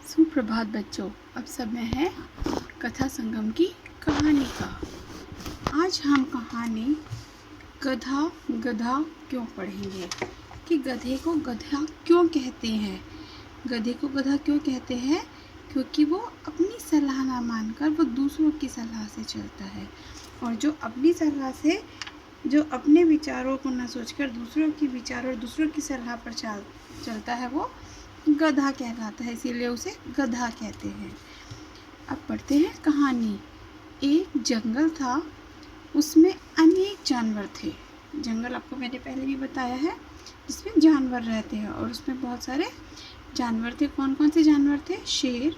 सुप्रभात बच्चों, अब समय है कथा संगम की कहानी का। आज हम कहानी गधा गधा क्यों पढ़ेंगे कि गधे को गधा क्यों कहते हैं। गधे को गधा क्यों कहते हैं? क्योंकि वो अपनी सलाह ना मानकर वो दूसरों की सलाह से चलता है, और जो अपनी सलाह से, जो अपने विचारों को न सोचकर दूसरों की विचार और दूसरों की सलाह पर चलता है, वो गधा कहलाता है। इसीलिए उसे गधा कहते हैं। अब पढ़ते हैं कहानी। एक जंगल था, उसमें अनेक जानवर थे। जंगल आपको मैंने पहले भी बताया है, जिसमें जानवर रहते हैं, और उसमें बहुत सारे जानवर थे। कौन कौन से जानवर थे? शेर,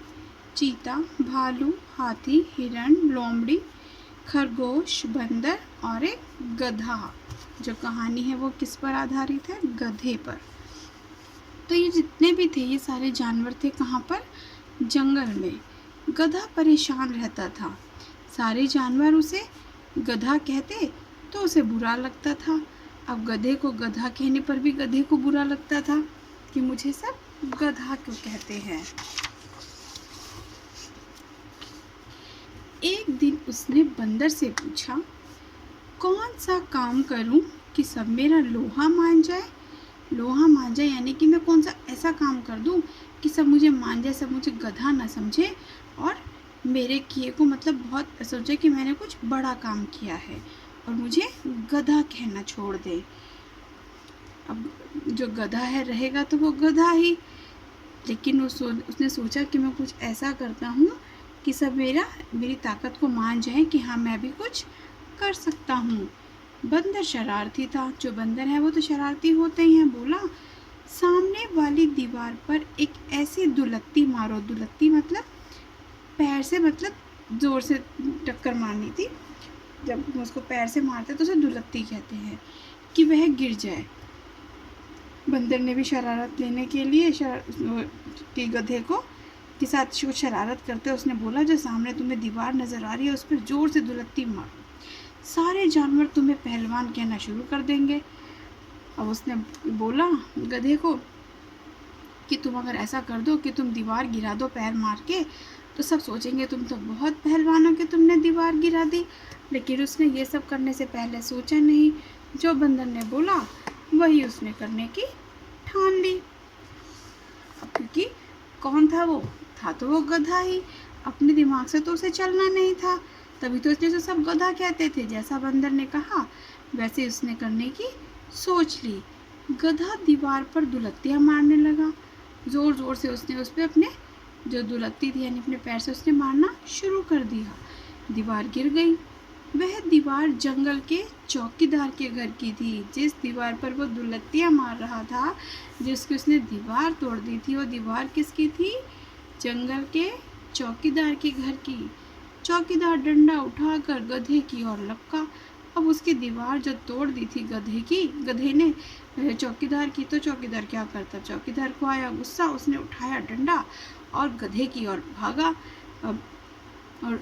चीता, भालू, हाथी, हिरण, लोमड़ी, खरगोश, बंदर और एक गधा। जो कहानी है वो किस पर आधारित है? गधे पर। तो ये जितने भी थे, ये सारे जानवर थे कहाँ पर? जंगल में। गधा परेशान रहता था। सारे जानवर उसे गधा कहते तो उसे बुरा लगता था। अब गधे को गधा कहने पर भी गधे को बुरा लगता था कि मुझे सब गधा क्यों कहते हैं। एक दिन उसने बंदर से पूछा, कौन सा काम करूं कि सब मेरा लोहा मान जाए? लोहा मान जाए यानी कि मैं कौन सा ऐसा काम कर दूं कि सब मुझे मान जाए, सब मुझे गधा ना समझे और मेरे किए को मतलब बहुत सोचे कि मैंने कुछ बड़ा काम किया है और मुझे गधा कहना छोड़ दे। अब जो गधा है रहेगा तो वो गधा ही, लेकिन उसने सोचा कि मैं कुछ ऐसा करता हूँ कि सब मेरी ताकत को मान जाए कि हाँ मैं भी कुछ कर सकता हूँ। बंदर शरारती था। जो बंदर है वो तो शरारती होते ही हैं। बोला, सामने वाली दीवार पर एक ऐसी दुलत्ती मारो। दुलत्ती मतलब पैर से, मतलब जोर से टक्कर मारनी थी। जब उसको पैर से मारते तो उसे दुलत्ती कहते हैं, कि वह गिर जाए। बंदर ने भी शरारत लेने के लिए गधे को के साथ शरारत करते उसने बोला, जो सामने तुम्हें दीवार नजर आ रही है उस पर जोर से दुलत्ती मारो, सारे जानवर तुम्हें पहलवान कहना शुरू कर देंगे। अब उसने बोला गधे को कि तुम अगर ऐसा कर दो कि तुम दीवार गिरा दो पैर मार के, तो सब सोचेंगे तुम तो बहुत पहलवान हो कि तुमने दीवार गिरा दी। लेकिन उसने ये सब करने से पहले सोचा नहीं। जो बंदर ने बोला वही उसने करने की ठान ली। अब क्योंकि कौन था वो? था तो वो गधा ही। अपने दिमाग से तो उसे चलना नहीं था, तभी तो इसलिए सब गधा कहते थे। जैसा बंदर ने कहा वैसे उसने करने की सोच ली। गधा दीवार पर दुलत्तियां मारने लगा। जोर जोर से उसने उस पर अपने जो दुलत्ती थी यानी अपने पैर से उसने मारना शुरू कर दिया। दीवार गिर गई। वह दीवार जंगल के चौकीदार के घर की थी। जिस दीवार पर वो दुलत्तियां मार रहा था, जिसकी उसने दीवार तोड़ दी थी, वो दीवार किसकी थी? जंगल के चौकीदार के घर की। चौकीदार डंडा उठाकर गधे की ओर लपका। अब उसकी दीवार जो तोड़ दी थी गधे ने चौकीदार की, तो चौकीदार क्या करता? चौकीदार को आया गुस्सा, उसने उठाया डंडा और गधे की ओर भागा और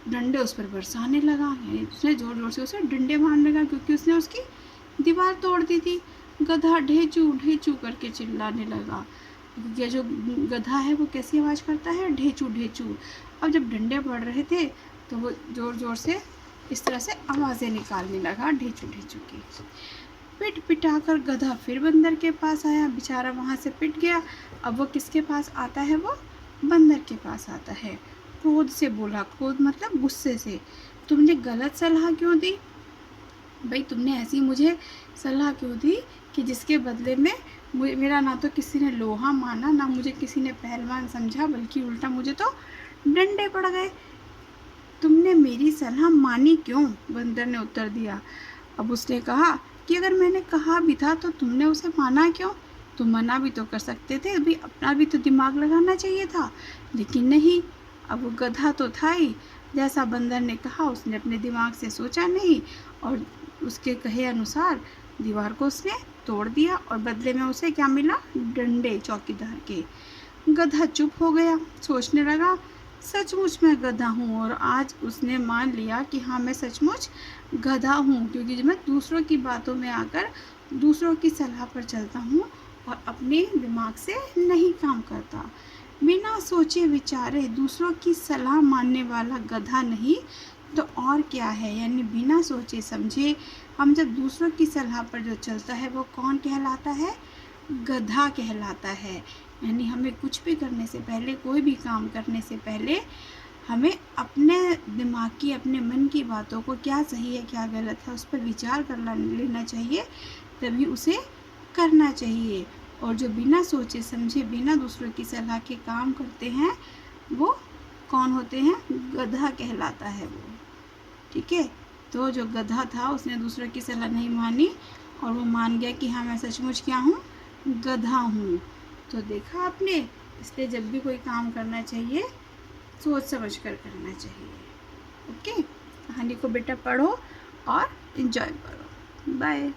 डंडे उस पर बरसाने लगा। यानी उसने जोर जोर से उसे डंडे मारने लगा, क्योंकि उसने उसकी दीवार तोड़ दी थी। गधा ढेचू ढेचू करके चिल्लाने लगा। ये जो गधा है वो कैसी आवाज़ करता है? ढेचू ढेचू। अब जब डंडे पड़ रहे थे तो वो जोर जोर से इस तरह से आवाज़ें निकालने लगा, ढेचू ढेचू की। पिट पिटाकर गधा फिर बंदर के पास आया। बेचारा वहाँ से पिट गया। अब वो किसके पास आता है? वो बंदर के पास आता है। क्रोध से बोला, क्रोध मतलब गुस्से से, तुमने गलत सलाह क्यों दी? भाई तुमने ऐसी मुझे सलाह क्यों दी कि जिसके बदले में मेरा ना तो किसी ने लोहा माना, ना मुझे किसी ने पहलवान समझा, बल्कि उल्टा मुझे तो डंडे पड़ गए। तुमने मेरी सलाह मानी क्यों? बंदर ने उत्तर दिया। अब उसने कहा कि अगर मैंने कहा भी था तो तुमने उसे माना क्यों? तुम मना भी तो कर सकते थे, अभी अपना भी तो दिमाग लगाना चाहिए था, लेकिन नहीं। अब वो गधा तो था ही। जैसा बंदर ने कहा उसने अपने दिमाग से सोचा नहीं और उसके कहे अनुसार दीवार को उसने तोड़ दिया, और बदले में उसे क्या मिला? डंडे चौकीदार के। गधा चुप हो गया, सोचने लगा सचमुच मैं गधा हूँ। और आज उसने मान लिया कि हाँ मैं सचमुच गधा हूँ, क्योंकि मैं दूसरों की बातों में आकर दूसरों की सलाह पर चलता हूँ और अपने दिमाग से नहीं काम करता। बिना सोचे विचारे दूसरों की सलाह मानने वाला गधा नहीं तो और क्या है। यानी बिना सोचे समझे हम जब दूसरों की सलाह पर जो चलता है वो कौन कहलाता है, गधा कहलाता है। यानी हमें कुछ भी करने से पहले, कोई भी काम करने से पहले हमें अपने दिमाग की, अपने मन की बातों को क्या सही है क्या गलत है उस पर विचार कर लेना चाहिए, तभी उसे करना चाहिए। और जो बिना सोचे समझे, बिना दूसरों की सलाह के काम करते हैं वो कौन होते हैं, गधा कहलाता है वो। ठीक है, तो जो गधा था उसने दूसरों की सलाह नहीं मानी और वो मान गया कि हाँ मैं सचमुच क्या हूँ, गधा हूँ। तो देखा आपने, इसलिए जब भी कोई काम करना चाहिए सोच समझ कर करना चाहिए। ओके, कहानी को बेटा पढ़ो और एंजॉय करो। बाय।